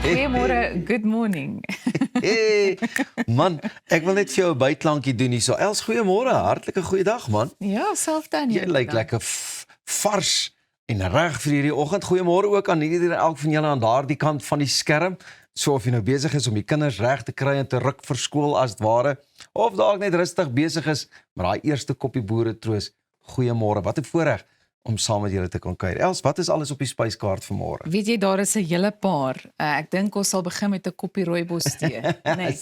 Goeiemôre, good morning. Hey, man, ek wil net vir jou 'n bytlankie doen hier. So, Els, goeiemôre, hartlike goeiedag, man. Ja, selfs aan Jy lyk lekker vars en reg vir hierdie oggend. Goeiemôre ook aan elk van julle aan daardie kant van die skerm. So of jy nou besig is om die kinders reg te kry en te ruk vir skool as dit ware, of dalk net rustig besig is met daai eerste koppie boeretroos. Goeiemôre. Wat 'n voorreg om saam met julle te kan kuier. Els, wat is alles op die spyskaart vir môre? Weet jy, daar is 'n hele paar. Ek dink ons sal begin met 'n koppie rooibos tee. Nee.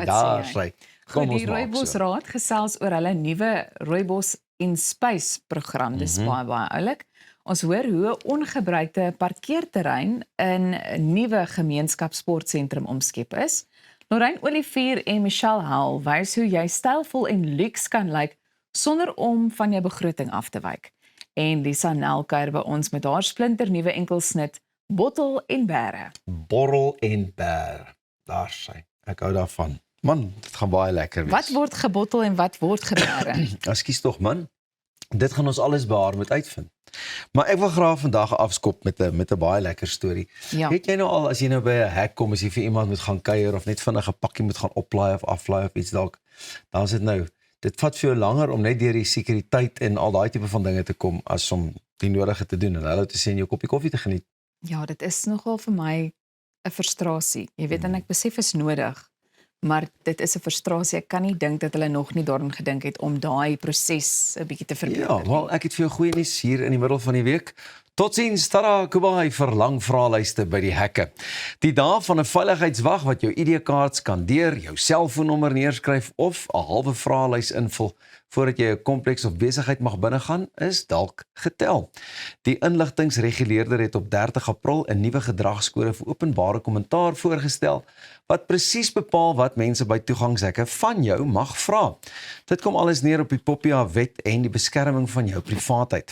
Daar sy. Kom ons die Rooibos Raad gesels oor hulle nuwe Rooibos en Spys program. Dis baie oulik. Ons hoor hoe 'n ongebruikte parkeerterrein in 'n nuwe gemeenskapssportsentrum omskep is. Lorraine Olivier en Michelle Hall wys hoe jy stylvol en luks kan lyk sonder om van jou begroting af te wyk. En Lisa Nel kuier by ons met haar splinter nuwe enkelsnit Bottel en Bære. Borrel en bær. Daar sy. Ek hou daarvan. Man, dit gaan baie lekker wees. Wat word gebottel en wat word gebære? Ekskuus tog man. Dit gaan ons alles by haar moet uitvind. Maar ek wil graag vandag afskop met 'n baie lekker storie. Ja. Weet jy nou al as jy nou by 'n hek kom, as jy vir iemand moet gaan kuier of net vinnig 'n pakkie moet gaan oplaai of aflaai of iets dalk, dan is dit nou. Dit vat vir jou langer om net deur die sekuriteit en al daai tipe van dinge te kom as om die nodige te doen en hallo te sê en jou koppie koffie te geniet. Ja, dit is nogal vir my 'n frustrasie. Jy weet, en ek besef is nodig, maar dit is 'n frustrasie. Ek kan nie dink dat hulle nog nie daaraan gedink het om daai proses 'n bietjie te verbeter. Ja, wel, ek het vir jou goeie nuus hier in die middel van die week. Totsiens, tada, Kubai vir lang vraelyste by die hekke. Die dae van 'n veiligheidswag wat jou ID-kaart skandeer, jou selfoonnommer neerskryf of 'n halwe vraelys invul voordat jy 'n kompleks of besigheid mag binnegaan, is dalk getel. Die inligtingsreguleerder het op 30 April 'n nuwe gedragskode vir openbare kommentaar voorgestel wat presies bepaal wat mense by toegangshekke van jou mag vra. Dit kom alles neer op die POPIA-wet en die beskerming van jou privaatheid.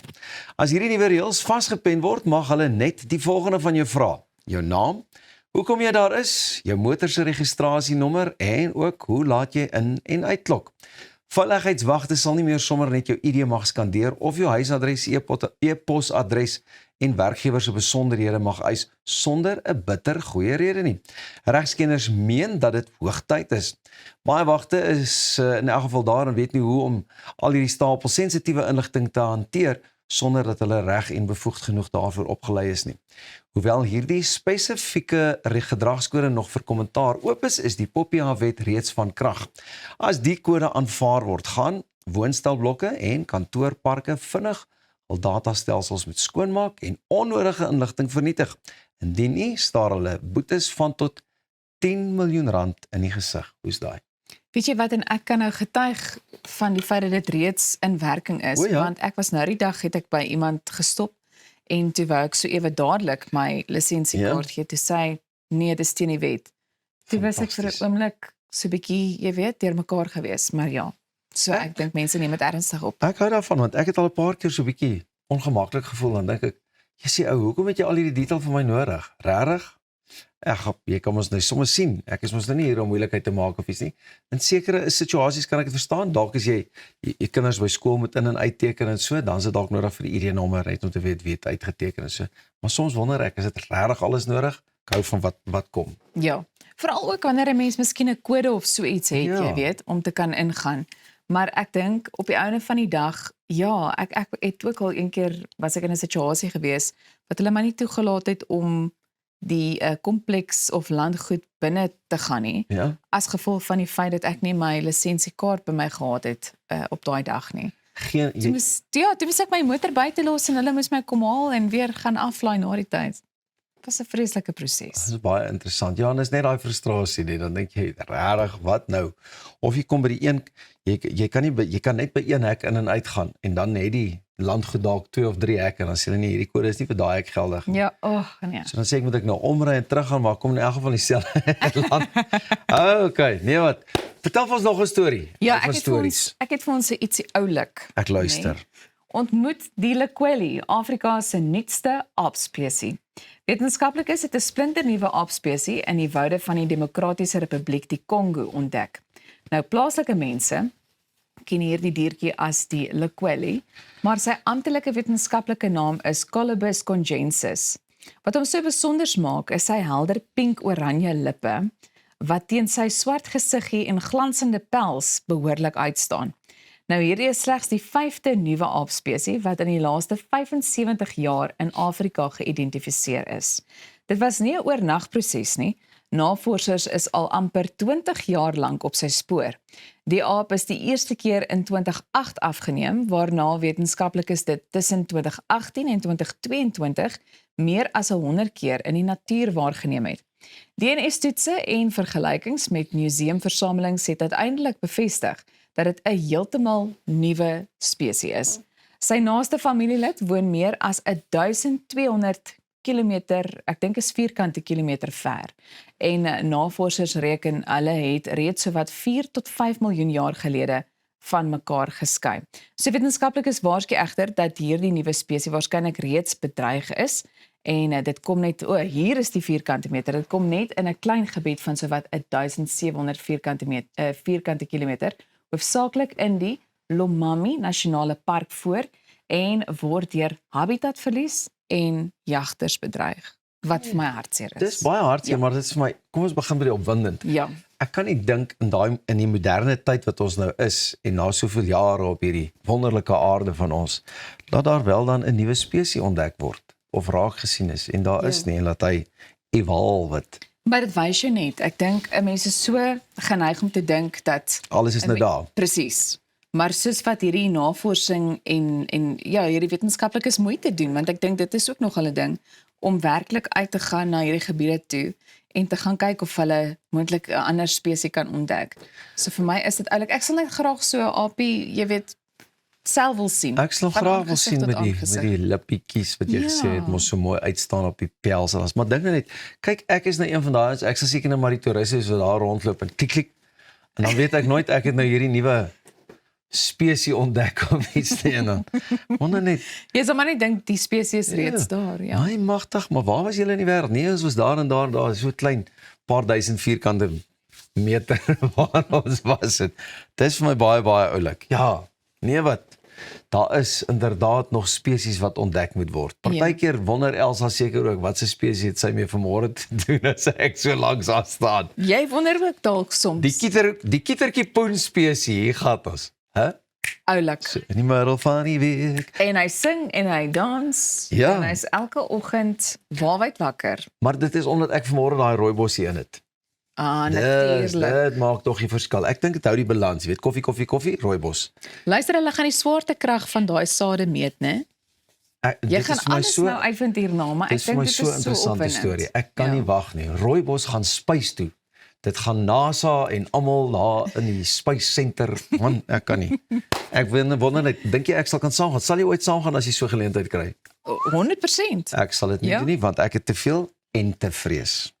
As hierdie nuwe reëls vasgepen word, mag hulle net die volgende van jou vra: jou naam, hoekom jy daar is, jou motor se registrasienommer en ook hoe laat jy in en uitklok. Veiligheidswagte sal nie meer sommer net jou ID mag skandeer of jou huisadres, e-posadres en werkgewer se besonderhede mag eis sonder 'n bitter goeie rede nie. Regskenners meen dat dit hoogtyd is. Baie wagte is in elk geval daar en weet nie hoe om al hierdie stapel sensitiewe inligting te hanteer sonder dat hulle reg en bevoegd genoeg daarvoor opgelei is nie. Hoewel hierdie spesifieke gedragskode nog vir kommentaar oop is die POPIA-wet reeds van krag. As die kode aanvaar word, gaan woonstelblokke en kantoorparke vinnig hul datastelsels met skoonmaak en onnodige inligting vernietig. Indien nie, staar hulle boetes van tot 10 miljoen rand in die gesig. Hoe's daai? Weet jy wat, en ek kan nou getuig van die feit dat dit reeds in werking is, want ek was nou die dag het ek by iemand gestop en toe wou ek so ewe dadelik my lisensiekaart gee, toe sê nee, dis teen die wet. Toe was ek vir 'n oomblik so 'n bietjie, jy weet, deur mekaar gewees, maar ja. So ek dink mense neem dit ernstig op. Ek hou daarvan want ek het al 'n paar keer so 'n bietjie ongemaklik gevoel, dan dink ek, jy sê ou, hoekom het jy al hierdie detail van my nodig? Regtig? Jy kan ons nou sommer sien. Ek is mos nou nie hier om moeilikheid te maak of iets nie. In sekere situasies kan ek dit verstaan. Dalk as jy kinders by skool moet in en uitteken en so, dan is dit dalk nodig vir die ID-nommer net om te weet wie het uitgeteken en so. Maar soms wonder ek, is dit regtig alles nodig? Ek hou van wat kom. Ja. Veral ook wanneer 'n mens miskien 'n kode of so iets het, jy weet, om te kan ingaan. Maar ek dink op die einde van die dag, ja, ek het ook al een keer was ek in 'n situasie gewees wat hulle my nie toegelaat het om die kompleks of landgoed binne te gaan nie, as gevolg van die feit dat ek nie my lisensiekaart by my gehad het op daai dag nie. Toe moes ek my motor buite los en hulle moes my kom haal en weer gaan aflaai na die tyd. Dit was 'n vreeslike proses. Dit is baie interessant. Ja, en is net daai frustrasie nie. Dan dink jy, regtig, wat nou? Of jy kom by die een, jy kan net by een hek in en uit gaan en dan het die landgoed dalk 2 of 3 hekke en dan sê hulle nee, hierdie kode is nie vir daai hek geldig nie. Ja, nee. So dan sê ek moet ek nou omry en terug gaan, maar kom in elk geval dieselfde land. Okay, nee wat. Vertel vir ons nog 'n storie. Ja, ek het vir ons ietsie oulik. Ek luister. Nee. Ontmoet die Lekweli, Afrika se nuutste aapspesie. Wetenskaplikes het 'n splinternuwe aapspesie in die woude van die Demokratiese Republiek die Kongo ontdek. Nou plaaslike mense ken hierdie diertjie as die Lekweli, maar sy amptelike wetenskaplike naam is Colobus congensis. Wat hom so besonders maak, is sy helder pink-oranje lippe, wat teen sy swart gesiggie en glansende pels behoorlik uitstaan. Nou hierdie is slegs die 5de nuwe aapspesie wat in die laaste 75 jaar in Afrika geïdentifiseer is. Dit was nie 'n oornagproses nie. Navorsers is al amper 20 jaar lank op sy spoor. Die aap is die eerste keer in 2008 afgeneem, waarna wetenskaplikes dit tussen 2018 en 2022 meer as 100 keer in die natuur waargeneem het. DNA-toetse en vergelykings met museumversamelings het uiteindelik bevestig dat dit 'n heeltemal nuwe spesies is. Sy naaste familielid woon meer as 1200 kilometer, ek dink is vierkante kilometer ver. En navorsers reken hulle het reeds sowat 4 tot 5 miljoen jaar gelede van mekaar geskei. So wetenskaplikes waarsku egter dat hierdie nuwe spesies waarskynlik reeds bedreig is. En dit kom net, hier is die vierkante meter, dit kom net in 'n klein gebied van sowat 1700 vierkante kilometer, hoofsaaklik in die Lomami Nasionale Park voor en word deur habitatverlies en jagters bedreig, wat vir my hartseer is. Dis baie hartseer, maar dit is vir my, kom ons begin by die opwindend. Ja. Ek kan nie dink in die moderne tyd wat ons nou is, en na soveel jare op hierdie wonderlike aarde van ons, dat daar wel dan 'n nuwe spesies ontdek word, of raak gesien is, en daar is nie, en laat hy evolve het. Maar dit wys jou net, ek dink 'n mens is so geneig om te dink dat Alles is nou daar. Presies. Maar soos wat hierdie navorsing en ja, hierdie wetenskaplikes moeite doen, want ek dink dit is ook nog 'n ding om werklik uit te gaan na hierdie gebiede toe en te gaan kyk of hulle moontlik 'n ander spesies kan ontdek. So vir my is dit eintlik, ek sal net graag so 'n aapie, jy weet, self wil sien. Ek sal graag wil sien met die lippietjies wat jy gesê het, mos so mooi uitstaan op die pels. Maar dink net, kyk, ek is nou een van daai, ek sal seker nou maar die toeriste wat daar rondloop en klik, en dan weet ek nooit, ek het nou hierdie nuwe spesies ontdek of iets nie, en dan wonder net. Jy sal maar net dink die spesies is reeds daar, ja. My magtig, maar waar was julle in die wêreld? Nee, ons was daar en daar, so klein, paar duisend vierkante meter waar ons was het. Dis vir my baie, baie oulik. Ja, nee wat, daar is inderdaad nog spesies wat ontdek moet word. Partykeer wonder Elsa seker ook, wat se spesies het sy mee vanmôre te doen as ek so langs haar staan. Jy wonder ook dalk soms. Die kietertjiepoen spesies, hier gaat ons. Oulik. So, in die middel van die week. En hy sing en hy dans. Ja. En hy is elke oggend waarwyd wakker. Maar dit is omdat ek vanmôre daai rooibos in het. Natuurlik. Dit maak tog die verskil. Ek dink dit hou die balans, jy weet, koffie, rooibos. Luister, hulle gaan die swaartekrag van daai sade meet, né? Jy gaan alles nou uitvind hierna, maar ek dink dit is so 'n interessante storie. Ek kan nie wag nie. Rooibos gaan spys toe. Dit gaan NASA en almal daar in die Space Center. Man, ek kan nie. Ek wonder net, dink jy ek sal kan saamgaan? Sal jy ooit saamgaan as jy so geleentheid kry? 100%. Ek sal dit nie doen nie, want ek het te veel en te vrees.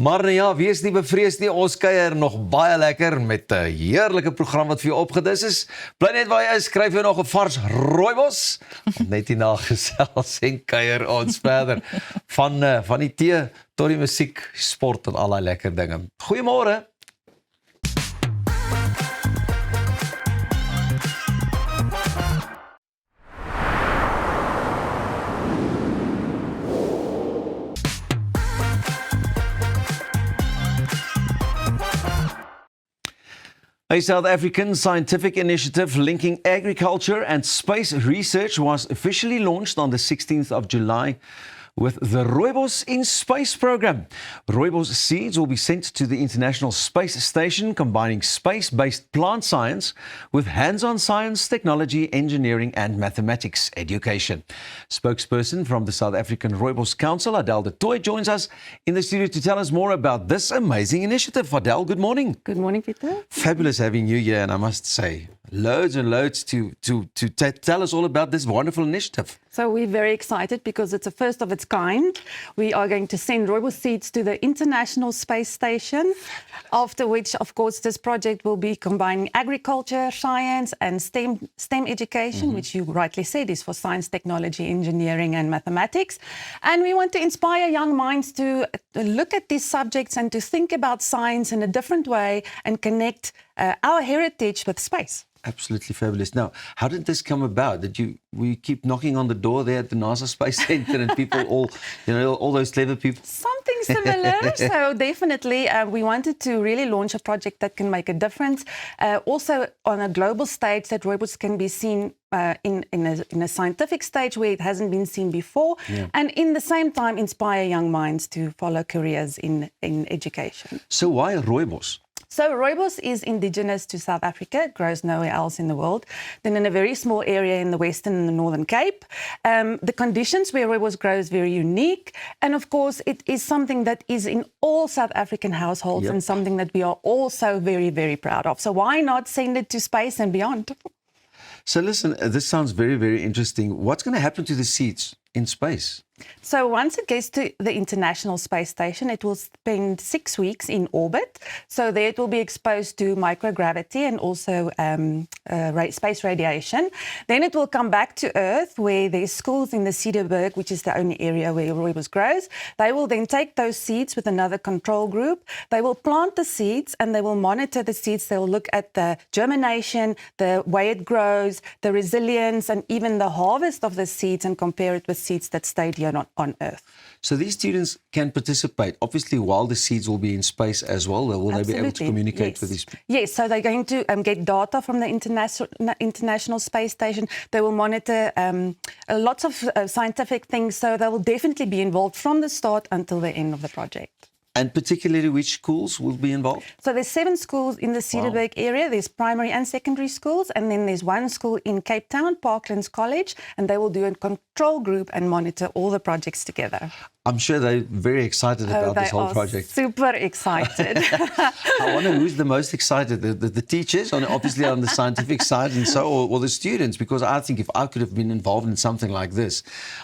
Maar ja, wees nie bevrees nie, ons kuier nog baie lekker met 'n heerlike program wat vir jou opgedis is. Bly net waar jy is, skryf jou nog 'n vars rooibos. Net hierna gesels en kuier ons verder. Van die tee tot die musiek, sport en allerlei lekker dinge. Goeiemôre. A South African scientific initiative linking agriculture and space research was officially launched on the 16th of July with the Rooibos in Space program. Rooibos seeds will be sent to the International Space Station, combining space-based plant science with hands-on science, technology, engineering and mathematics education. Spokesperson from the South African Rooibos Council, Adele de Tooy, joins us in the studio to tell us more about this amazing initiative. Adele, good morning. Good morning, Peter. Fabulous having you here, and I must say, loads and loads to tell us all about this wonderful initiative. So we're very excited because it's a first of its kind. We are going to send rooibos seeds to the International Space Station, after which, of course, this project will be combining agriculture, science and STEM education, which you rightly said is for science, technology, engineering and mathematics. And we want to inspire young minds to look at these subjects and to think about science in a different way and connect our heritage with space. Absolutely fabulous. Now, how did this come about? Were you keep knocking on the door there at the NASA Space Center and people all those clever people? Something similar. So definitely, we wanted to really launch a project that can make a difference. Also on a global stage, that Rooibos can be seen in a scientific stage where it hasn't been seen before, and in the same time inspire young minds to follow careers in education. So why Rooibos? So Rooibos is indigenous to South Africa. It grows nowhere else in the world. Then in a very small area in the Western and the Northern Cape. The conditions where Rooibos grows very unique. And of course, it is something that is in all South African households and something that we are also very, very proud of. So why not send it to space and beyond? So listen, this sounds very, very interesting. What's going to happen to the seeds in space? So once it gets to the International Space Station, it will spend 6 weeks in orbit. So there it will be exposed to microgravity and also space radiation. Then it will come back to Earth, where there's schools in the Cederberg, which is the only area where Rooibos grows. They will then take those seeds with another control group. They will plant the seeds and they will monitor the seeds. They will look at the germination, the way it grows, the resilience, and even the harvest of the seeds, and compare it with seeds that stayed here on Earth. So these students can participate, obviously, while the seeds will be in space as well. Will they be able to communicate with these people? Yes, so they're going to get data from the International Space Station. They will monitor lots of scientific things, so they will definitely be involved from the start until the end of the project. And particularly which schools will be involved? So there's 7 schools in the Cederberg area. There's primary and secondary schools. And then there's 1 school in Cape Town, Parklands College. And they will do a control group and monitor all the projects together. I'm sure they're very excited about this whole project. Super excited. I wonder who's the most excited, the teachers, obviously on the scientific side, and or the students, because I think if I could have been involved in something like this,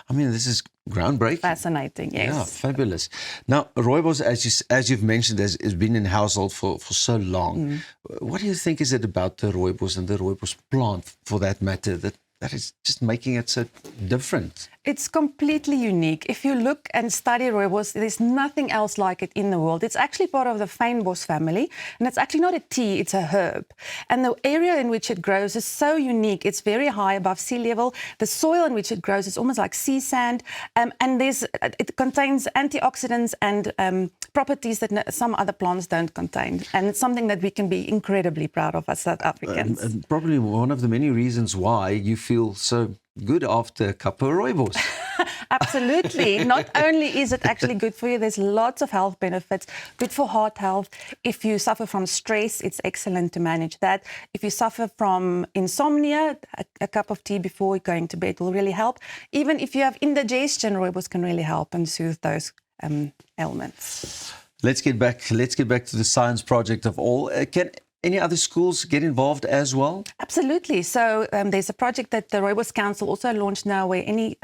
I mean, this is groundbreaking. Fascinating, yes. Yeah, fabulous. Now, Rooibos, as you've mentioned, has been in household for so long. What do you think is it about the Rooibos and the Rooibos plant, for that matter, that is just making it so different? It's completely unique. If you look and study Rooibos, there's nothing else like it in the world. It's actually part of the fynbos family, and it's actually not a tea, it's a herb. And the area in which it grows is so unique. It's very high above sea level. The soil in which it grows is almost like sea sand, and it contains antioxidants and properties that some other plants don't contain. And it's something that we can be incredibly proud of as South Africans. And probably one of the many reasons why you feel so good after a cup of Rooibos. Absolutely. Not only is it actually good for you, there's lots of health benefits. Good for heart health. If you suffer from stress, it's excellent to manage that. If you suffer from insomnia, a cup of tea before going to bed will really help. Even if you have indigestion, Rooibos can really help and soothe those ailments. Let's get back to the science project of all. Can any other schools get involved as well? Absolutely. So there's a project that the Rooibos Council also launched now, where any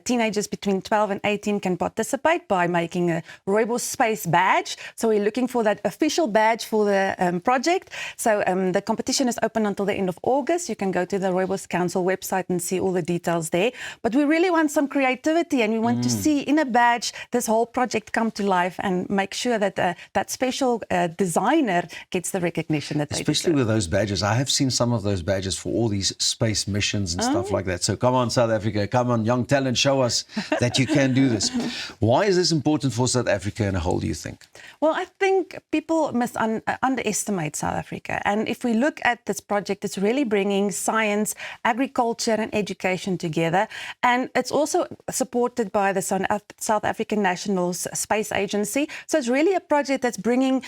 teenagers between 12 and 18 can participate by making a Rooibos Space badge. So we're looking for that official badge for the project. So the competition is open until the end of August. You can go to the Rooibos Council website and see all the details there. But we really want some creativity, and we want to see in a badge this whole project come to life and make sure that that special designer gets the recognition. Especially with those badges. I have seen some of those badges for all these space missions and stuff like that. So come on, South Africa, come on, young talent, show us that you can do this. Why is this important for South Africa in a whole, do you think? Well, I think people must underestimate South Africa. And if we look at this project, it's really bringing science, agriculture and education together. And it's also supported by the South African National Space Agency. So it's really a project that's bringing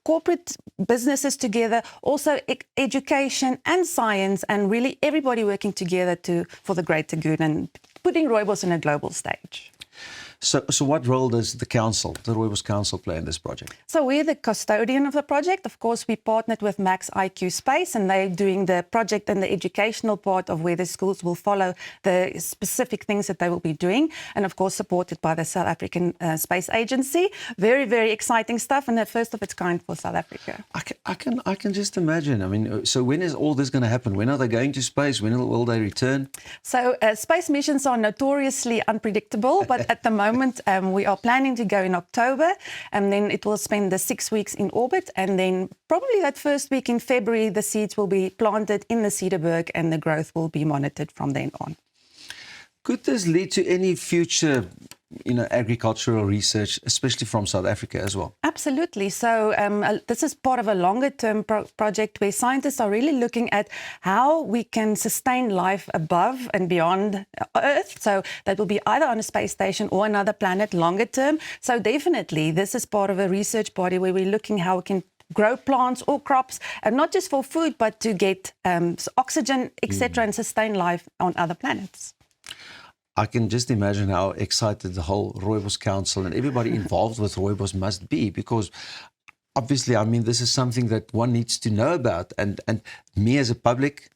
corporate businesses together, also education and science, and really everybody working together for the greater good and putting Rooibos on a global stage. So what role does the Rooibos Council play in this project? So we're the custodian of the project. Of course, we partnered with Max IQ Space, and they're doing the project and the educational part of where the schools will follow the specific things that they will be doing. And of course, supported by the South African Space Agency. Very, very exciting stuff, and the first of its kind for South Africa. I can just imagine. I mean, so when is all this going to happen? When are they going to space? When will they return? So space missions are notoriously unpredictable, but at the moment, moment. We are planning to go in October, and then it will spend the 6 weeks in orbit, and then probably that first week in February, the seeds will be planted in the Cederberg, and the growth will be monitored from then on. Could this lead to any future, agricultural research, especially from South Africa as well? Absolutely. So this is part of a longer-term project where scientists are really looking at how we can sustain life above and beyond Earth. So that will be either on a space station or another planet longer term. So definitely, this is part of a research body where we're looking how we can grow plants or crops, and not just for food, but to get oxygen, etc., and sustain life on other planets. I can just imagine how excited the whole Rooibos Council and everybody involved with Rooibos must be, because obviously, this is something that one needs to know about. And me as a public,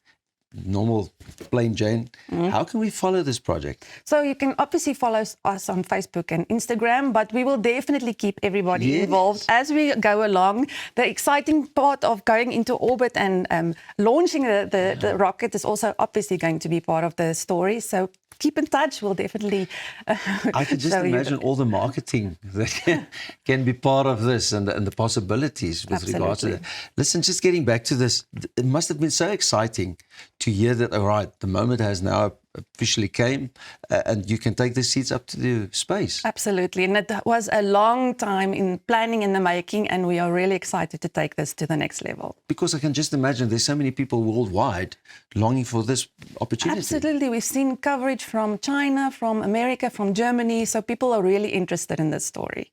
normal, plain Jane, how can we follow this project? So you can obviously follow us on Facebook and Instagram, but we will definitely keep everybody involved as we go along. The exciting part of going into orbit and launching the rocket is also obviously going to be part of the story. So keep in touch. We'll definitely I can just imagine all the marketing that can be part of this and the possibilities with regards to that. Listen, just getting back to this, it must have been so exciting to hear that, all right, the moment has now officially came and you can take the seeds up to the space. Absolutely. And it was a long time in planning and the making, and we are really excited to take this to the next level. Because I can just imagine there's so many people worldwide longing for this opportunity. Absolutely. We've seen coverage from China, from America, from Germany. So people are really interested in this story.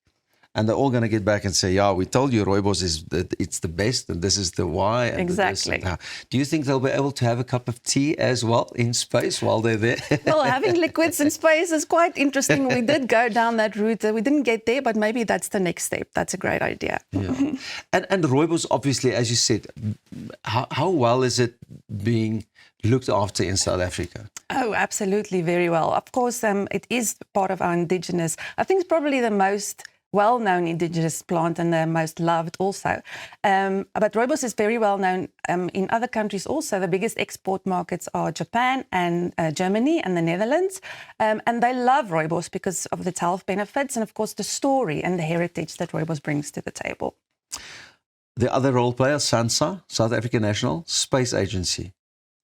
And they're all going to get back and say, yeah, we told you Rooibos it's the best, and this is the why. And exactly. And how. Do you think they'll be able to have a cup of tea as well in space while they're there? Well, having liquids in space is quite interesting. We did go down that route. We didn't get there, but maybe that's the next step. That's a great idea. Yeah. And Rooibos, obviously, as you said, how well is it being looked after in South Africa? Oh, absolutely, very well. Of course, it is part of our indigenous. I think it's probably the most well-known indigenous plant and the most loved also. But Rooibos is very well-known in other countries also. The biggest export markets are Japan and Germany and the Netherlands. And they love Rooibos because of its health benefits and, of course, the story and the heritage that Rooibos brings to the table. The other role player, SANSA, South African National Space Agency.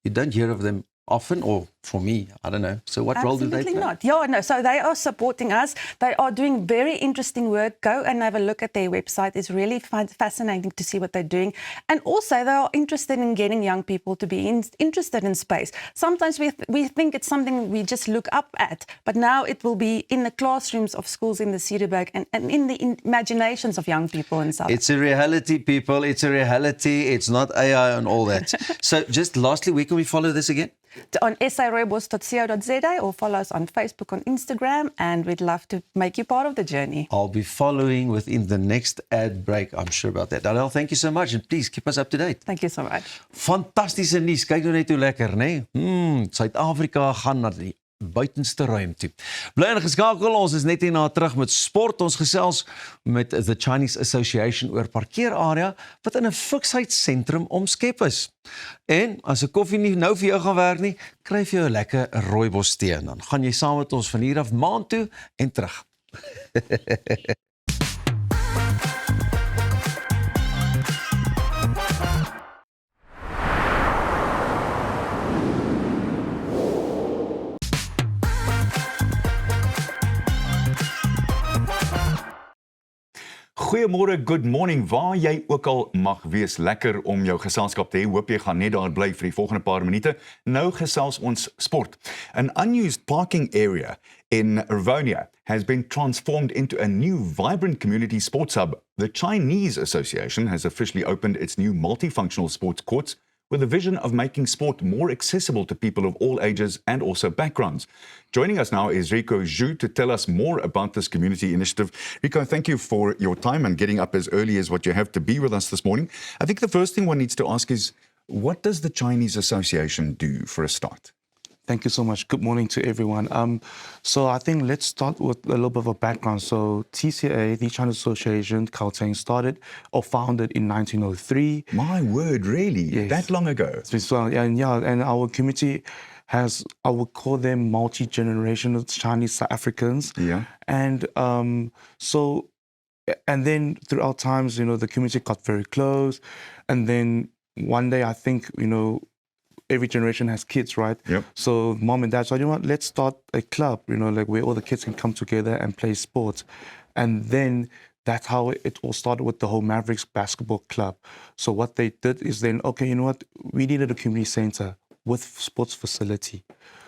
You don't hear of them often, or for me, I don't know. So what role do they play? Absolutely not. Yeah, no. So they are supporting us. They are doing very interesting work. Go and have a look at their website. It's really fascinating to see what they're doing. And also they are interested in getting young people to be interested in space. Sometimes we think it's something we just look up at, but now it will be in the classrooms of schools in the Cederberg and in the imaginations of young people in South Africa. It's a reality, people. It's a reality. It's not AI and all that. So just lastly, where can we follow this again? On sarooibos.co.za or follow us on Facebook, on Instagram, and we'd love to make you part of the journey. I'll be following within the next ad break. I'm sure about that. Adele, thank you so much, and please keep us up to date. Thank you so much. Fantastiese nuus. Kyk nou net hoe lekker, né? Suid-Afrika gaan na die buitenste ruim toe. Bly ingeskakel, ons is net hierna terug met sport. Ons gesels met the Chinese Association oor parkeerarea wat in 'n fiksheidsentrum omskep is. En as 'n koffie nie nou vir jou gaan werk nie, kry jy 'n lekker Rooibos tee en dan gaan jy saam met ons van hier af maand toe en terug. Goeiemôre, good morning, waar jy ook al mag wees, lekker om jou geselskap te hê. Hoop jy gaan net daar bly vir die volgende paar minute. Nou gesels ons sport. An unused parking area in Rivonia has been transformed into a new vibrant community sports hub. The Chinese Association has officially opened its new multifunctional sports courts with a vision of making sport more accessible to people of all ages and also backgrounds. Joining us now is Rico Zhu to tell us more about this community initiative. Rico, thank you for your time and getting up as early as what you have to be with us this morning. I think the first thing one needs to ask is, what does the Chinese Association do for a start? Thank you so much. Good morning to everyone. So I think let's start with a little bit of a background. So TCA, the Chinese Association, Gauteng, started or founded in 1903. My word, really? Yes. That long ago? And our community has, I would call them multi-generational Chinese South Africans. Yeah. And and then throughout times, the community got very close. And then one day, I think, every generation has kids, right? Yep. So mom and dad said, let's start a club, like where all the kids can come together and play sports. And then that's how it all started with the whole Mavericks basketball club. So what they did is then, okay, we needed a community center with sports facility.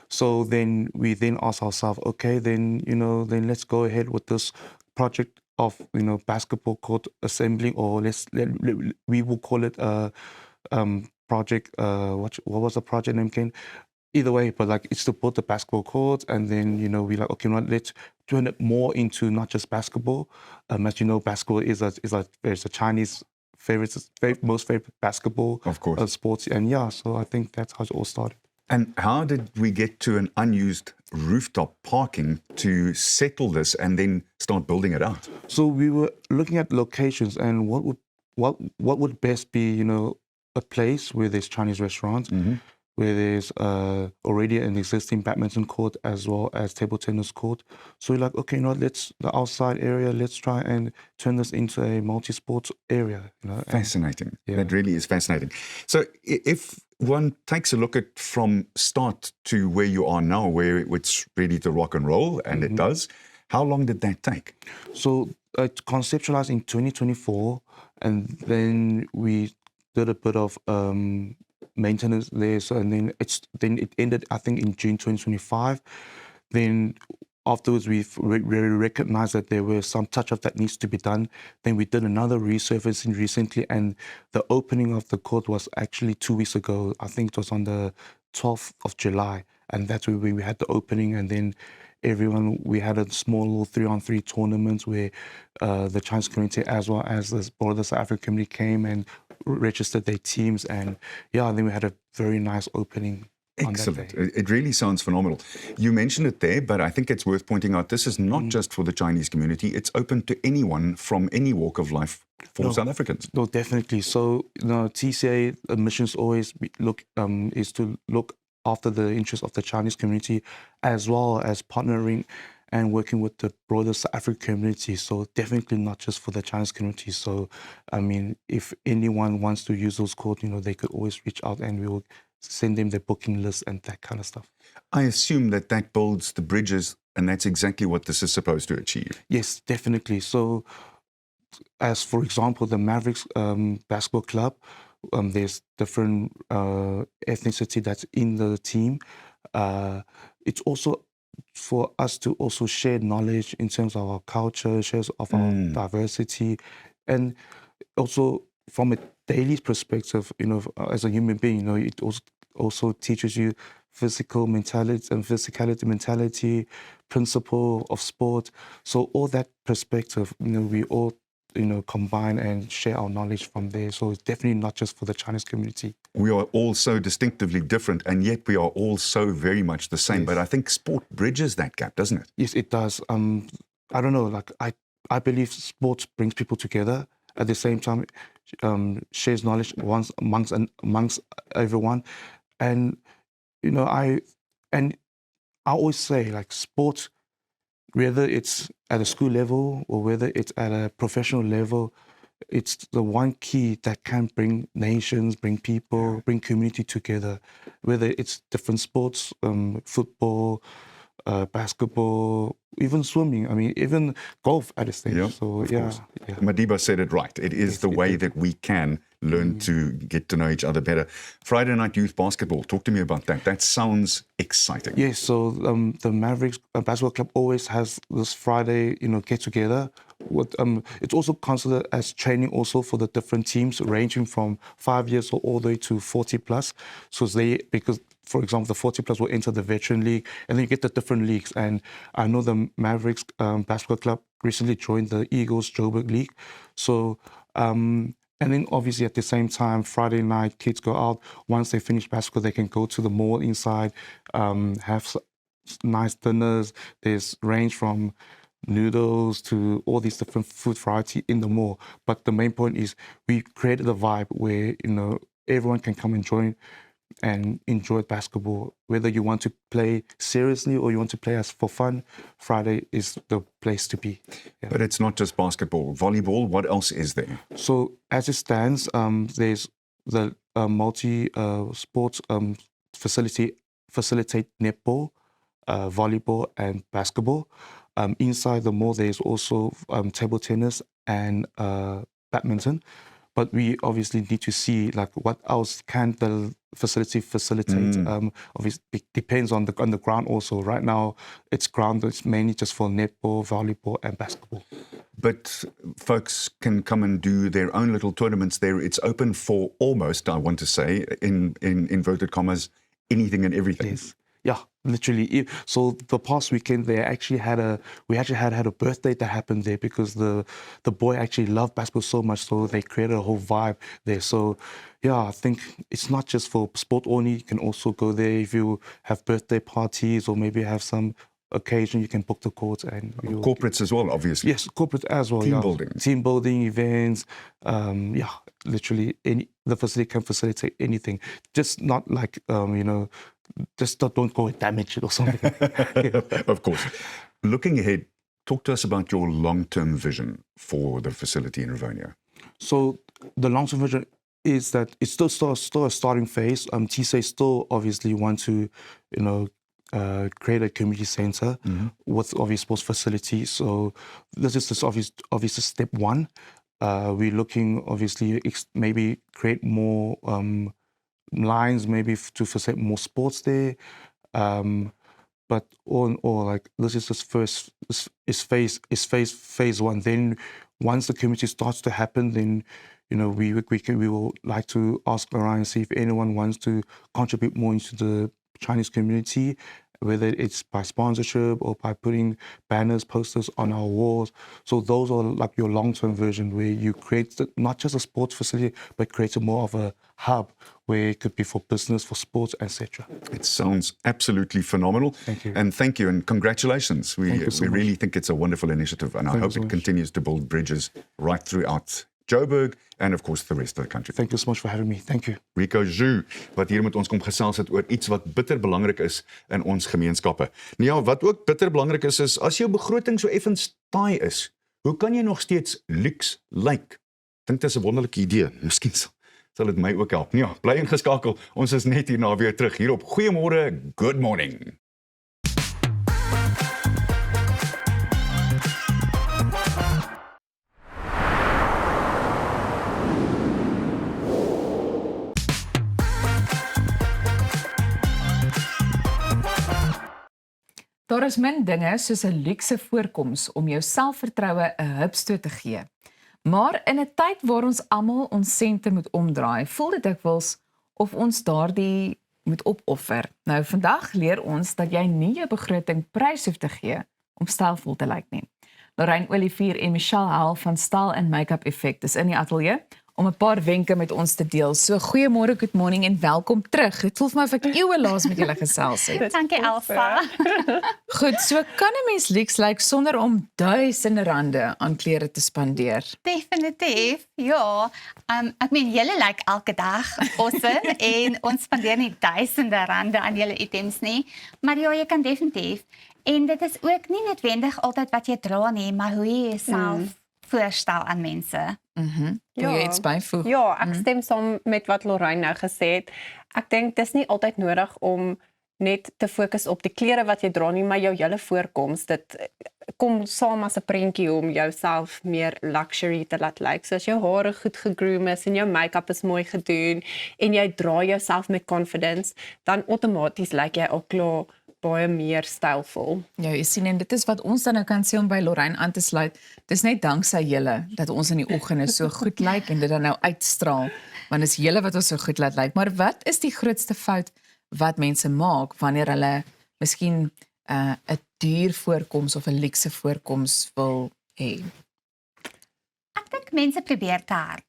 So then we then asked ourselves, okay, then let's go ahead with this project of, basketball court assembling, or we will call it project, what was the project name, Ken? Either way, but like it's to put the basketball courts, and then we like, okay, let's turn it more into not just basketball. As you know, basketball is a Chinese most favorite basketball, of course, sports, and yeah, so I think that's how it all started. And how did we get to an unused rooftop parking to settle this and then start building it out? So we were looking at locations and what would best be, a place where there's Chinese restaurants, where there's already an existing badminton court as well as table tennis court. So we're like, okay, the outside area, let's try and turn this into a multi-sports area. Fascinating. Yeah. That really is fascinating. So if one takes a look at from start to where you are now, where it's ready to rock and roll, and it does, how long did that take? So it conceptualized in 2024, and then we did a bit of maintenance there. So and then it ended, I think, in June 2025. Then afterwards, we recognized that there were some touch-up that needs to be done. Then we did another resurfacing recently, and the opening of the court was actually 2 weeks ago. I think it was on the 12th of July, and that's where we had the opening. And then we had a small little 3-on-3 tournament where the Chinese community as well as the broader South African community came and registered their teams, and then we had a very nice opening. Excellent. It really sounds phenomenal. You mentioned it there, but I think it's worth pointing out this is not just for the Chinese community. It's open to anyone from any walk of life for South Africans. No, definitely. So, TCA missions always is to look after the interests of the Chinese community, as well as partnering and working with the broader South African community. So definitely not just for the Chinese community. So, I mean, if anyone wants to use those codes, they could always reach out and we will send them their booking list and that kind of stuff. I assume that builds the bridges, and that's exactly what this is supposed to achieve. Yes, definitely. So, as for example, the Mavericks basketball club, there's different ethnicity that's in the team. It's also for us to also share knowledge in terms of our culture, shares of our diversity, and also from a daily perspective, as a human being, it also teaches you physical mentality and physicality mentality, principle of sport. So all that perspective, we all combine and share our knowledge from there. So it's definitely not just for the Chinese community. We are all so distinctively different, and yet we are all so very much the same. Yes. But I think sport bridges that gap, doesn't it? Yes, it does. I don't know, I believe sports brings people together. At the same time, shares knowledge amongst everyone. And, I always say, sports, whether it's at a school level or whether it's at a professional level, it's the one key that can bring nations, bring people, bring community together. Whether it's different sports, football, basketball, even swimming. I mean, even golf at a stage. Yeah, so yeah. Madiba said it right. It is the way that we can learn to get to know each other better. Friday night youth basketball. Talk to me about that. That sounds exciting. Yes. So the Mavericks basketball club always has this Friday, get together. It's also considered as training also for the different teams, ranging from 5 years all the way to 40 plus. So because for example, the 40 plus will enter the veteran league, and then you get the different leagues. And I know the Mavericks basketball club recently joined the Eagles Joburg League. So, and then obviously at the same time, Friday night, kids go out. Once they finish basketball, they can go to the mall inside, have nice dinners. There's range from noodles to all these different food variety in the mall. But the main point is we created a vibe where, everyone can come and join and enjoy basketball. Whether you want to play seriously or you want to play as for fun, Friday is the place to be. Yeah. But it's not just basketball, volleyball, what else is there? So as it stands, there's the sports facilitate netball, volleyball and basketball. Inside the mall, there's also table tennis and badminton. But we obviously need to see like what else can the facilitate. Obviously, it depends on the ground also. Right now, it's ground that's mainly just for netball, volleyball, and basketball. But folks can come and do their own little tournaments there. It's open for almost, I want to say, in inverted commas, anything and everything. Yes. Yeah, literally. So the past weekend, we actually had a birthday that happened there because the boy actually loved basketball so much, so they created a whole vibe there. So yeah, I think it's not just for sport only. You can also go there if you have birthday parties or maybe have some occasion. You can book the court and Corporates as well, obviously. Yes, corporate as well. Team building events. Literally the facility can facilitate anything. Just not like just don't go and damage it or something. Yeah. Of course. Looking ahead, talk to us about your long-term vision for the facility in Rivonia. So the long-term vision is that it's still a starting phase. TSA still obviously want to, create a community center with obvious sports facilities. So this is obviously step one. We're looking obviously maybe create more lines, maybe to facilitate more sports there. But all in all, like this is just phase one. Then once the community starts to happen, then we will like to ask around and see if anyone wants to contribute more into the Chinese community, whether it's by sponsorship or by putting banners, posters on our walls. So those are like your long-term version where you create not just a sports facility, but create more of a hub where it could be for business, for sports, etc. It sounds absolutely phenomenal. Thank you. And thank you and congratulations. We so much. really think it's a wonderful initiative and I hope it continues to build bridges right throughout Joburg and of course the rest of the country. Thank you so much for having me. Thank you. Rico Zhu, wat hier met ons kom gesels het oor iets wat bitter belangrik is in ons gemeenskappe. Nou ja, wat ook bitter belangrik is as jou begroting so effens taai is, hoe kan jy nog steeds luks lyk? Dink dit is 'n wonderlike idee. Miskien sal dit my ook help. Ja, bly ingeskakel. Ons is net hierna weer terug hier op Goeiemôre, Good Morning. Daar is min dinge soos 'n luukse voorkoms om jou selfvertroue 'n hupstoot te gee. Maar in 'n tyd waar ons almal ons sente moet omdraai, voel dit dikwels of ons daardie moet opoffer. Nou vandag leer ons dat jy nie jou begroting prys hoef te gee om stylvol te lyk nie. Lorraine Olivier en Michelle Hall van Style and Makeup Effect is in die ateljee om 'n paar wenke met ons te deel. So goeiemôre, good morning en welkom terug. Dit voel vir my of ek eeue laas met julle gesels het. Dankie Elsa. Goed, so kan 'n mens lyk sonder om duisende rande aan klere te spandeer? Definitief. Ja. Ek meen julle lyk elke dag awesome en ons spandeer nie duisende rande aan julle items nie, maar ja, jy kan definitief. En dit is ook nie noodwendig altyd wat jy dra nie, maar hoe jy jouself voorstel aan mense. Wil jy iets byvoeg? Ja, ek stem saam met wat Lorraine nou gesê het. Ek dink dis nie altyd nodig om net te fokus op die klere wat jy dra nie, maar jou hele voorkoms. Dit kom saam as 'n prentjie om jouself meer luxury te laat lyk. So as jou hare goed gegroom is en jou make-up is mooi gedoen en jy dra jouself met confidence, dan outomaties lyk jy al klaar baie meer stylvol. Ja, jy sien en dit is wat ons dan nou kan sê om by Lorraine aan te sluit. Dis net danksy julle dat ons in die oggende so goed lyk en dit dan nou uitstraal, want dis julle wat ons so goed laat lyk. Maar wat is die grootste fout wat mense maak wanneer hulle miskien 'n duur voorkoms of 'n luukse voorkoms wil hê? Ek dink ook mense probeer te hard.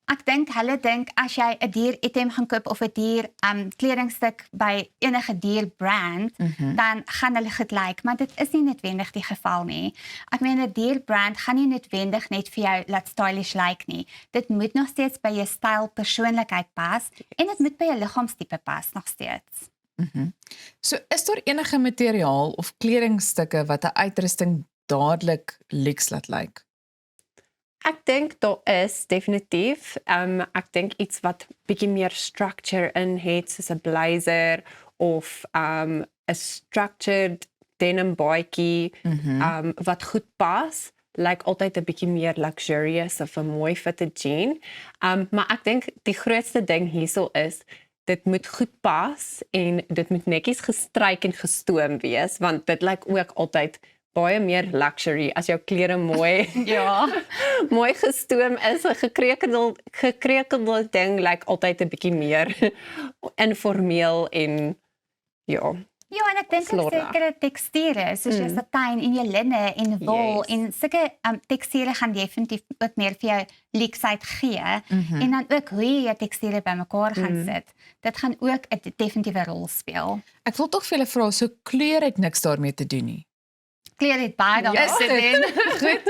Ek dink hulle dink as jy 'n duur item gaan koop of 'n duur kledingstuk by enige duur brand, dan gaan hulle goed lyk, maar dit is nie noodwendig die geval nie. Ek meen 'n duur brand gaan nie noodwendig net vir jou laat stylish lyk nie. Dit moet nog steeds by jou styl, persoonlikheid pas en dit moet by jou liggaamstipe pas nog steeds. So is daar enige materiaal of kledingstukke wat 'n uitrusting dadelik lyks laat lyk? Ek dink daar is definitief. Ek dink iets wat bietjie meer structure in het, soos 'n blazer of 'n structured denim baadjie wat goed pas, lyk altyd 'n bietjie meer luxurious of 'n mooi fitte jean. Maar ek dink die grootste ding hierso is dit moet goed pas en dit moet netjies gestryk en gestoom wees, want dit lyk ook altyd baie meer luxury as jou klere mooi Ja. mooi gestoom is. 'n gekrekelde ding lyk altyd 'n bietjie meer informeel en ja. Ja, en ek dink Slordig. sekere tekstiele, soos jou satijn en jou linne en wol Yes. en sulke tekstiele gaan definitief ook meer vir jou leksheid gee. En dan ook hoe jy jou tekstiele bymekaar gaan sit. Dit gaan ook 'n definitiewe rol speel. Ek wil tog vir julle vra, so kleur het niks daarmee te doen nie. Kleur het baie daarmee te doen. Goed.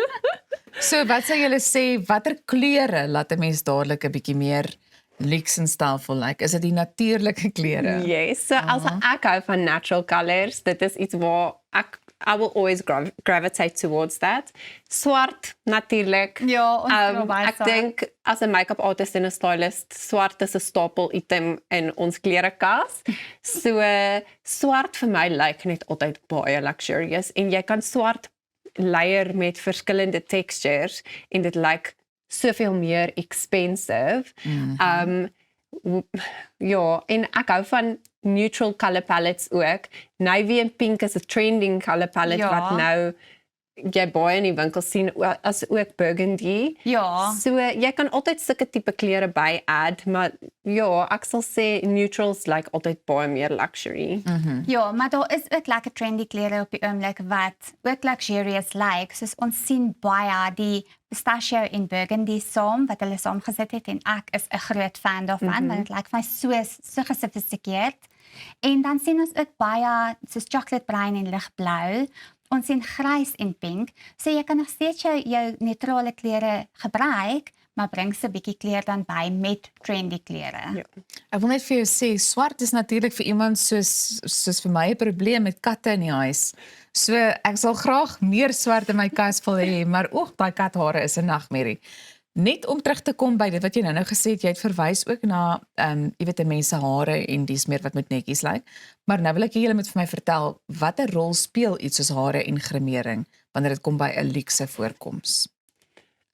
So wat sou julle sê, watter kleure laat 'n mens dadelik 'n bietjie meer lyks en stylvol lyk? Is dit die natuurlike kleure? Yes, so as ek hou van natural colors, dit is iets waar I will always gravitate towards that. Swart natuurlik. Ja, ons dra baie ek swart. dink as 'n make-up artist en 'n stylist, swart is 'n stapel item in ons klerekas. So swart vir my lyk net altyd baie luxurious en jy kan swart layer met verskillende textures en dit lyk soveel meer expensive. Ja, en ek hou van neutral color palettes ook. Navy en pink is 'n trending color palette Ja. wat nou jy baie in die winkel sien, as ook burgundy. Ja. So jy kan altyd sulke tipe klere by add, maar ja, ek sal sê neutrals lyk altyd baie meer luxury. Ja, maar daar is ook lekker trendy klere op die oomblik wat ook luxurious lyk. Soos ons sien baie die pistachio en burgundy saam wat hulle saamgesit het en ek is 'n groot fan daarvan want dit lyk vir my so gesofistikeerd. En dan sien ons ook baie soos chocolate brown en ligblou. Ons sien grys en pink. So jy kan nog steeds jou neutrale klere gebruik, maar bring se 'n bietjie kleur dan by met trendy klere. Ja. Ek wil net vir jou sê, swart is natuurlik vir iemand soos vir my 'n probleem met katte in die huis. So ek sal graag meer swart in my kas wil hê, maar daai kathare is 'n nagmerrie. Net om terug te kom by dit wat jy nou gesê het, jy het verwys ook na jy weet 'n mens se hare en dis meer wat moet netjies lyk. Maar nou wil ek hê julle moet vir my vertel watter rol speel iets soos hare en grimering wanneer dit kom by 'n luukse voorkoms.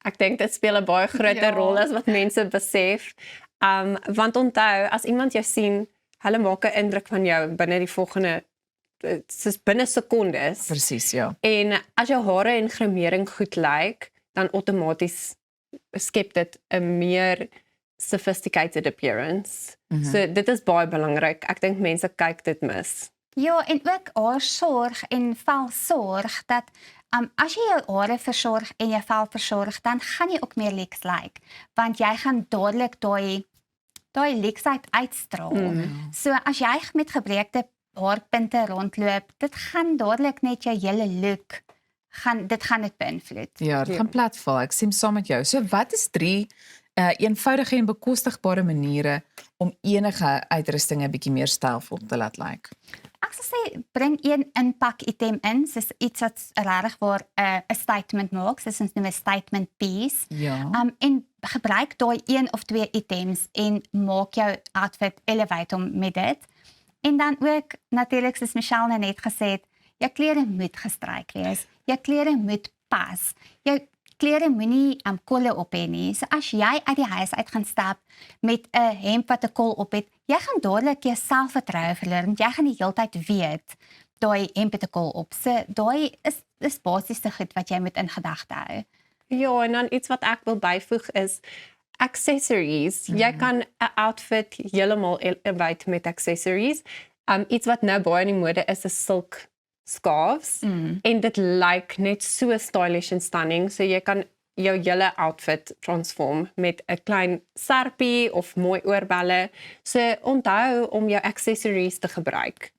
Ek dink dit speel 'n baie groter rol as wat mense besef. Want onthou, as iemand jou sien, hulle maak 'n indruk van jou binne die volgende soos binne sekondes. Presies, ja. En as jou hare en grimering goed lyk, dan outomaties skep dit 'n meer sophisticated appearance. So dit is baie belangrik. Ek dink mense kyk dit mis. Ja, en ook haarsorg en velsorg dat as jy jou hare versorg en jou vel versorg, dan gaan jy ook meer lyks lyk, want jy gaan dadelik daai lyksheid uitstraal. So as jy met gebreekte haarpunte rondloop, dit gaan dadelik net jou hele look dit beïnvloed. Ja, dit gaan platval. Ek stem saam met jou. So wat is 3 eenvoudige en bekostigbare maniere om enige uitrusting 'n bietjie meer stylvol te laat lyk? Ek sal sê bring een inpak item in, soos iets wat regtig waar 'n statement maak, soos ons noem 'n statement piece. Ja. En gebruik daai 1 of 2 items en maak jou outfit elevate hom met dit. En dan ook natuurlik soos Michelle nou net gesê het, jou klere moet gestryk wees. Jou klere moet pas. Jou klere moenie kolle op hê nie. So as jy uit die huis uit gaan stap met 'n hemp wat 'n kol op het, jy gaan dadelik jou selfvertroue verloor want jy gaan die hele tyd weet daai hemp het 'n kol op. So daai is basiese goed wat jy moet in gedagte hou. Ja, en dan iets wat ek wil byvoeg is accessories. Jy kan 'n outfit heeltemal elevate met accessories. Iets wat nou baie in die mode is silk scarves en dit lyk net so stylish en stunning. So jy kan jou hele outfit transform met 'n klein serpie of mooi oorbelle. So onthou om jou accessories te gebruik.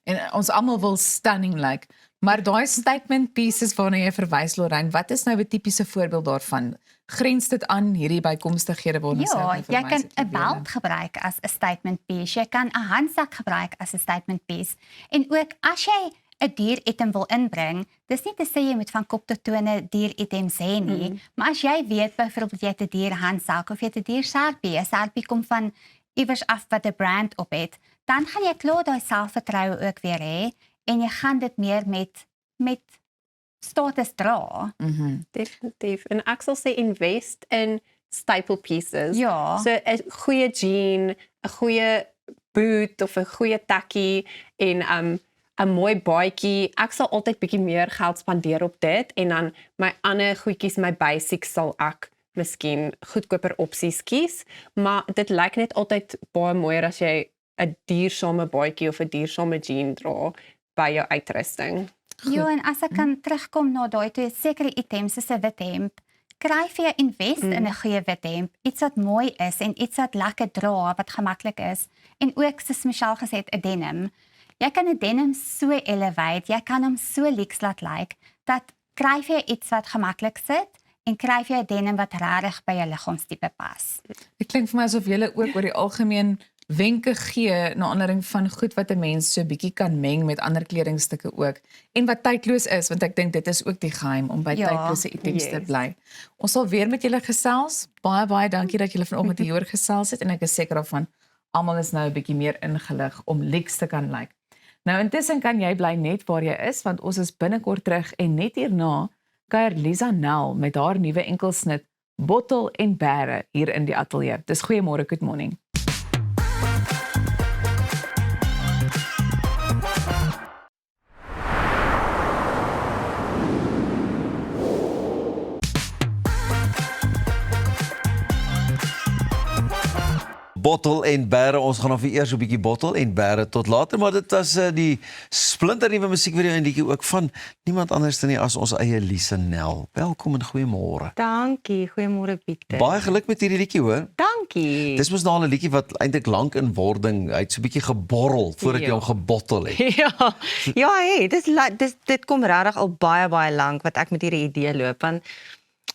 En ons almal wil stunning lyk. Maar daai statement pieces waarna jy verwys Lorraine, wat is nou 'n tipiese voorbeeld daarvan? Grens dit aan hierdie bykomstighede waarna sy Ja, nou jy verwys kan het, 'n juwele? belt gebruik as 'n statement piece. Jy kan 'n handsak gebruik as 'n statement piece. En ook as jy 'n dier-item wil inbring, dis nie te sê jy moet van kop tot tone dier-items hê nie, maar as jy weet byvoorbeeld jy het 'n dier-handsak of jy het 'n dier-serpie, 'n serpie kom van iewers af wat 'n brand op het, dan gaan jy klaar daai selfvertroue ook weer hê en jy gaan dit meer met status dra. Definitief. En ek sal sê invest in staple pieces. Ja. So 'n goeie jean, 'n goeie boot of 'n goeie takkie en 'n mooi baadjie. Ek sal altyd bietjie meer geld spandeer op dit en dan my ander goedjies, my basics sal ek miskien goedkoper opsies kies, maar dit lyk net altyd baie mooier as jy 'n duursame baadjie of 'n duursame jean dra by jou uitrusting. Ja, en as ek kan terugkom na daai twee sekere items soos 'n wit hemp, kry vir jou invest in 'n goeie wit hemp, iets wat mooi is en iets wat lekker dra, wat gemaklik is. En ook soos Michelle gesê het, 'n denim. Jy kan 'n denim so elevate, jy kan hom so lyks laat lyk dat kry vir jou iets wat gemaklik sit en kry vir jou 'n denim wat regtig by jou liggaamstipe pas. Dit klink vir my asof jy ook oor die algemeen wenke gee na aanleiding van goed wat 'n mens so bietjie kan meng met ander kledingstukke ook en wat tydloos is, want ek dink dit is ook die geheim om by Ja, tydlose items te yes. bly. Ons sal weer met julle gesels. Baie dankie dat julle vanoggend hier gesels het en ek is seker daarvan almal is nou 'n bietjie meer ingelig om lyks te kan lyk. Nou intussen kan jy bly net waar jy is want ons is binnekort terug en net hierna kuier Lisa Nel met haar nuwe enkelsnit Bottel en Bære hier in die ateljee. Dis goeiemôre, good morning. Bottel en Bære, ons gaan nog vir eers 'n bietjie Bottel en Bære tot later, maar dit was die splinternuwe musiekvideo en liedjie ook van niemand anders nie as ons eie Lisa Nel. Welkom en goeiemôre. Dankie, goeiemôre Pieter. Baie geluk met hierdie liedjie hoor. Dankie. Dis mos nou al 'n liedjie wat eintlik lank in wording, hy het so 'n bietjie geborrel voordat jy Ja. hom gebottel het. Ja, hey, dit kom regtig al baie lank wat ek met hierdie idee loop want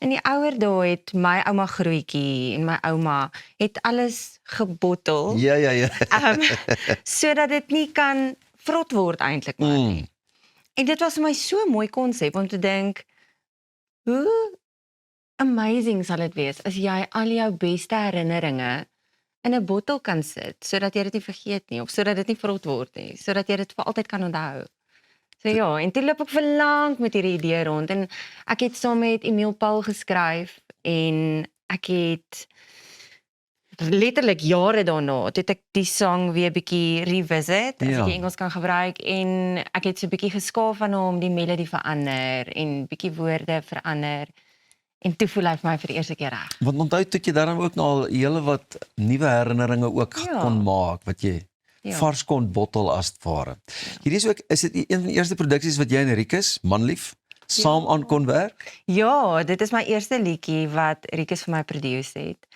in die ouer dae het my ouma Grootjie en my ouma het alles gebottel. Ja. Sodat dit nie kan vrot word eintlik maar nie. En dit was vir my so 'n mooi konsep om te dink hoe amazing sal dit wees as jy al jou beste herinneringe in 'n bottel kan sit sodat jy dit nie vergeet nie of sodat dit nie vrot word nie, sodat jy dit vir altyd kan onthou. So ja, en toe loop ek vir lank met hierdie idee rond en ek het saam met Emile Paul geskryf en ek het letterlik jare daarna het ek die sang weer bietjie revisit, as Ja. ek die Engels kan gebruik en ek het so bietjie geskaaf aan hom, die melodie verander en bietjie woorde verander. En toe voel hy vir my vir die eerste keer reg. Want onthou toe jy daarom ook nou al hele wat nuwe herinneringe ook Ja. kon maak wat jy vars kon bottel as het ware. Hierdie is ook is dit een van die eerste produksies wat jy en Rikus, manlief, saam aan kon werk? Ja, dit is my eerste liedjie wat Rikus vir my produce het.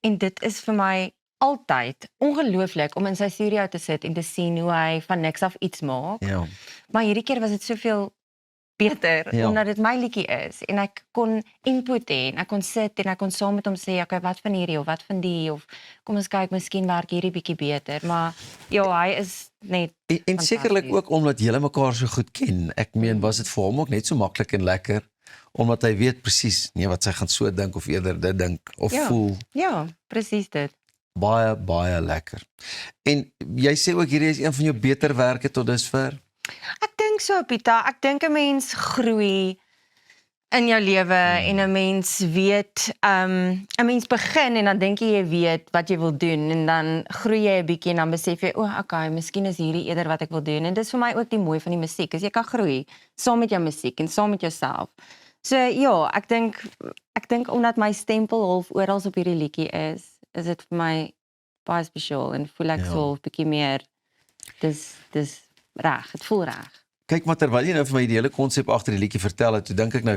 En dit is vir my altyd ongelooflik om in sy studio te sit en te sien hoe hy van niks af iets maak. Ja. Maar hierdie keer was dit soveel beter Ja. omdat dit my liedjie is en ek kon input hê en ek kon sit en ek kon saam met hom sê okay, wat van hierdie of wat van die of kom ons kyk, miskien werk hierdie bietjie beter, maar ja, hy is net En sekerlik ook omdat julle mekaar so goed ken. Ek meen was dit vir hom ook net so maklik en lekker omdat hy weet presies nee wat sy gaan so dink of eerder dit dink of voel. Ja, presies dit. Baie lekker. En jy sê ook hierdie is een van jou beter werke tot dusver? Ek dink so, Pieter. Ek dink 'n mens groei in jou lewe en 'n mens weet, 'n mens begin en dan dink jy weet wat jy wil doen en dan groei jy 'n bietjie en dan besef jy, okay, miskien is hierdie eerder wat ek wil doen. En dis vir my ook die mooi van die musiek, is jy kan groei saam met jou musiek en saam met jouself. So ja, ek dink omdat my stempel half oral op hierdie liedjie is dit vir my baie spesiaal en voel ek so 'n bietjie meer dis reg, dit voel reg. kyk maar terwyl jy nou vir my die hele konsep agter die liedjie vertel het, toe dink ek nou,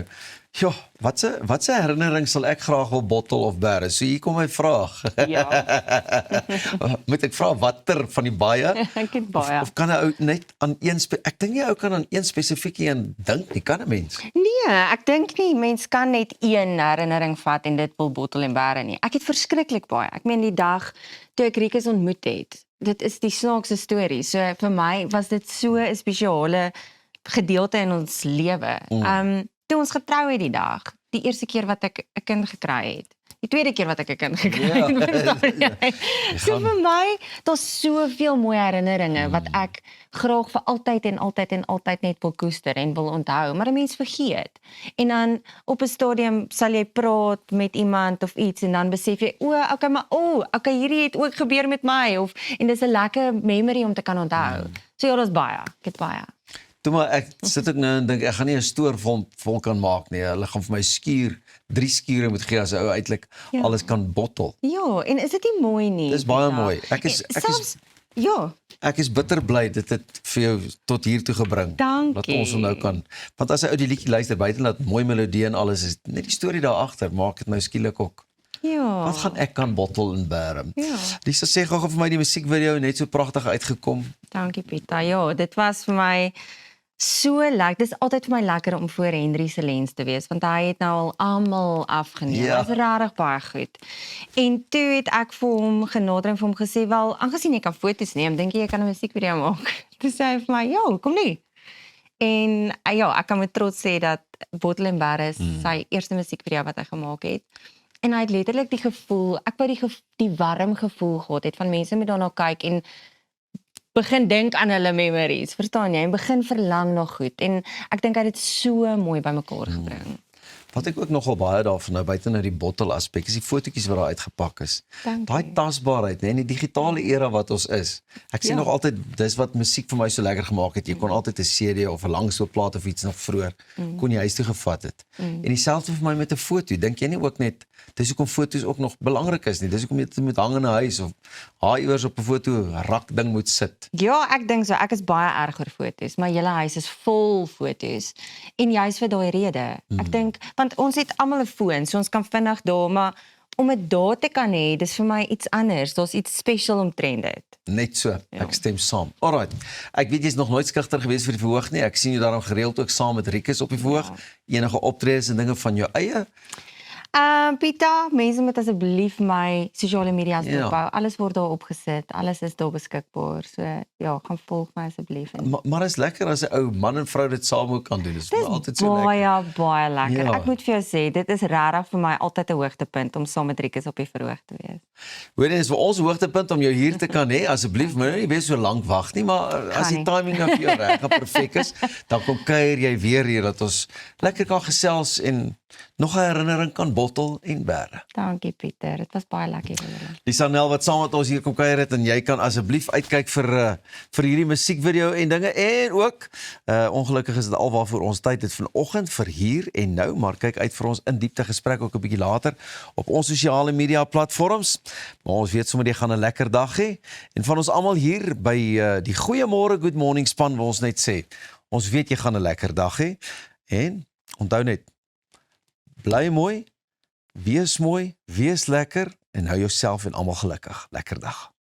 ja, wat se herinnering sal ek graag wil bottel of bære? So hier kom my vraag. Ja. Moet ek vra watter van die baie? Ek het baie. Of kan 'n ou net aan een ek dink nie ou kan aan een spesifieke een dink nie, kan 'n mens? Nee, ek dink nie mens kan net een herinnering vat en dit wil bottel en bære nie. Ek het verskriklik baie. Ek meen die dag toe ek Rikus ontmoet het. Dit is die snaakse storie. So vir my was dit so 'n spesiale gedeelte in ons lewe. Toe ons getrou het die dag, die eerste keer wat ek 'n kind gekry het. Die tweede keer wat ek 'n kind gekry het. So vir my, daar's soveel mooi herinneringe wat ek graag vir altyd en altyd en altyd net wil koester en wil onthou, maar 'n mens vergeet. En dan op 'n stadium sal jy praat met iemand of iets en dan besef jy, okay, hierdie het ook gebeur met my en dis 'n lekker memory om te kan onthou. So ja, daar's baie. Ek het baie. Toe maar ek sit ek nou en dink ek gaan nie 'n stoor vol kan maak nie. Hulle gaan vir my 3 skure moet gee as 'n ou uiteindelik alles kan bottel. Ja, en is dit nie mooi nie? Dis baie mooi. Ek is bitter bly dit het vir jou tot hier toe gebring. Dankie. Dat ons hom nou kan. Want as 'n ou die liedjie luister buite dat mooi melodie en alles is, net die storie daar agter maak dit nou skielik ook. Ja. Wat gaan ek kan bottel en bære? Ja. Lisa sê gou vir my die musiekvideo net so pragtig uitgekom. Dankie Pieter. Ja, dit was vir my so lekker. Dis altyd vir my lekker om voor Henry se lens te wees want hy het nou al almal afgeneem. Ja. Dit was regtig baie goed. En toe het ek vir hom genader en vir hom gesê, "Wel, aangesien jy kan foto's neem, dink jy kan 'n musiekvideo maak?" Toe sê hy vir my, "Ja, kom nie." En ja, ek kan met trots sê dat Bottle en Bære is sy eerste musiekvideo wat hy gemaak het. En hy het letterlik die gevoel, ek wou die warm gevoel gehad het van mense met daarna kyk en begin dink aan hulle memories, verstaan jy? En begin verlang na goed. En ek dink hy het dit so mooi bymekaar gebring. Wat ek ook nogal baie daarvan nou buite nou die bottel aspek is die fotootjies wat daar uitgepak is. Daai tasbaarheid, né, in die digitale era wat ons is. Ek sien nog altyd dis wat musiek vir my so lekker gemaak het. Jy kon altyd 'n CD of 'n langspeelplaat of iets nog vroeër kon jy huis toe gevat het. En dieselfde vir my met 'n foto. Dink jy nie ook net dis hoekom foto's ook nog belangrik is nie. Dis hoekom jy dit moet hang in 'n huis of iewers op 'n foto rak ding moet sit. Ja, ek dink so. Ek is baie erg oor foto's. My hele huis is vol foto's. En juist vir daai rede. Ek dink want ons het almal 'n foon, so ons kan vinnig daar, maar om dit daar te kan hê, dis vir my iets anders. Daar's iets special omtrent dit. Net so, ek stem saam. Alright. Ek weet jy's nog nooit skugter gewees vir die verhoog nie. Ek sien jou daarom gereeld ook saam met Rikus op die verhoog. Enige optredes en dinge van jou eie? Pieter, mense moet asseblief my sosiale media's dophou. Alles word daar opgesit. Alles is daar beskikbaar. So ja, gaan volg my asseblief. Maar is lekker as 'n ou man en vrou dit saam ook kan doen. Dis altyd so lekker. Baie lekker. Ek moet vir jou sê, dit is regtig vir my altyd 'n hoogtepunt om saam met Rikus op die verhoog te wees. Hoor jy, dis vir ons hoogtepunt om jou hier te kan hê. Asseblief moenie nie wees so lank wag nie, maar as die timing nou vir jou reg en perfek is, dan kom kuier jy weer hier dat ons lekker kan gesels en nog 'n herinnering kan bottel en bære. Dankie Pieter, dit was baie lekker vir julle. Lisanel wat saam met ons hier kom kuier het en jy kan asseblief uitkyk vir hierdie musiekvideo en dinge en ook ongelukkig is dit alwaarvoor ons tyd het vanoggend vir hier en nou, maar kyk uit vir ons in diepte gesprek ook 'n bietjie later op ons sosiale media platforms. Maar ons weet sommer jy gaan 'n lekker dag hê en van ons almal hier by die Goeiemôre Good Morning span wil ons net sê, ons weet jy gaan 'n lekker dag hê en onthou net bly mooi, wees lekker en hou jouself en almal gelukkig. Lekker dag.